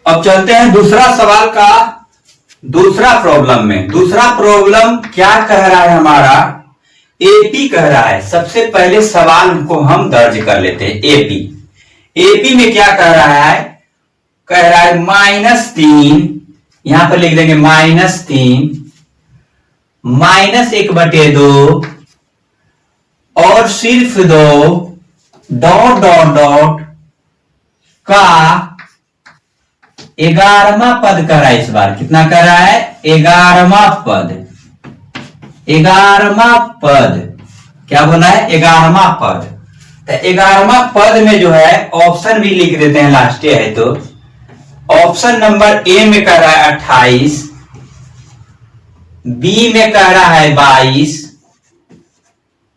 अब चलते हैं दूसरा सवाल का दूसरा प्रॉब्लम में। दूसरा प्रॉब्लम क्या कह रहा है हमारा, एपी कह रहा है। सबसे पहले सवाल को हम दर्ज कर लेते हैं। एपी एपी में क्या कह रहा है, कह रहा है -3, यहां पर लिख देंगे -3 -1/2 और सिर्फ 2 डॉट डॉट डॉट का 11वां पद कर रहा है। इस बार कितना कर रहा है, 11वां पद। 11वां पद क्या बोला है, 11वां पद। तो 11वां पद में जो है ऑप्शन भी लिख देते हैं, लास्ट है तो ऑप्शन नंबर ए में कह रहा है 28, बी में कह रहा है 22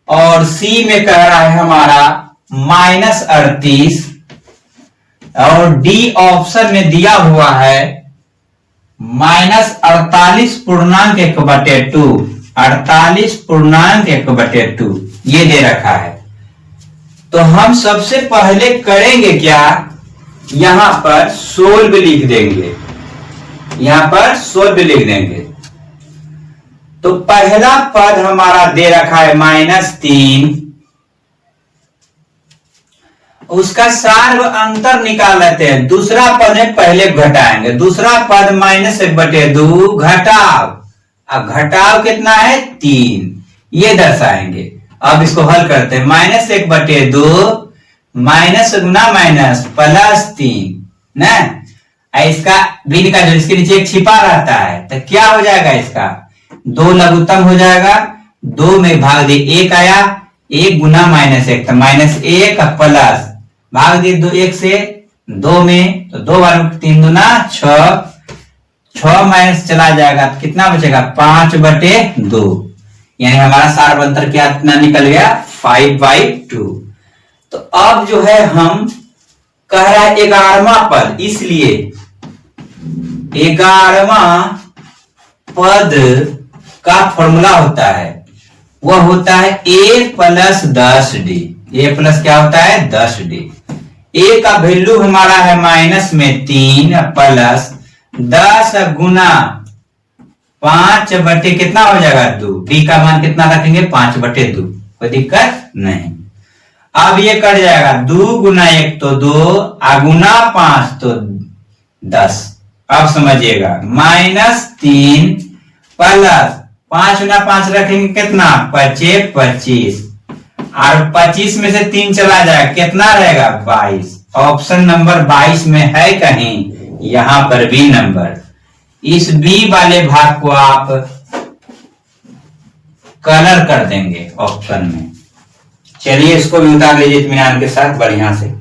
और सी में कह रहा है हमारा -38 और डी ऑप्शन में दिया हुआ है -48.1/2। 48.1/2 ये दे रखा है। तो हम सबसे पहले करेंगे क्या, यहां पर सोल्व लिख देंगे। यहां पर सोल्व लिख देंगे। तो पहला पद हमारा दे रखा है -3, उसका सार्व अंतर निकाल लेते हैं। दूसरा पद में पहले घटाएंगे। दूसरा पद -1/2 घटाव, अब घटाव कितना है 3, ये दर्शाएंगे। अब इसको हल करते हैं। -1/2 माइनस गुना माइनस +3 ना, इसका बिन का जो इसके नीचे एक छिपा रहता है तो क्या हो जाएगा, इसका 2 लघुत्तम हो जाएगा। 2 में भाग दे 1 आया, 1 गुना -1 तो -1 प्लस भाग दे 2 1 से 2 में तो 2 बार 3 दूना 6, 6 माइनस चला जाएगा तो कितना बचेगा 5/2, यानी हमारा सार्व अंतर क्या कितना निकल गया 5/2। तो अब जो है हम कह रहा है 11वां पद, इसलिए 11वां पद का फॉर्मूला होता है, वह होता है a + 10d। a प्लस क्या होता है 10d। a का वैल्यू हमारा है -3 प्लस 10 गुना 5/, कितना हो जाएगा 2। d का मान कितना रखेंगे 5/2, कोई दिक्कत नहीं। अब ये कट जाएगा, 2 गुना 1 तो 2 गुना 5 तो 10। अब समझिएगा -3 प्लस 5 गुना 5 रखेंगे कितना 25 25 और 25 में से 3 चला जाएगा कितना रहेगा 22। ऑप्शन नंबर 22 में है कहीं, यहां पर बी नंबर। इस बी वाले भाग को आप कलर कर देंगे ऑप्शन में। चलिए इसको भी उतार लीजिए इत्मीनान के साथ बढ़िया से।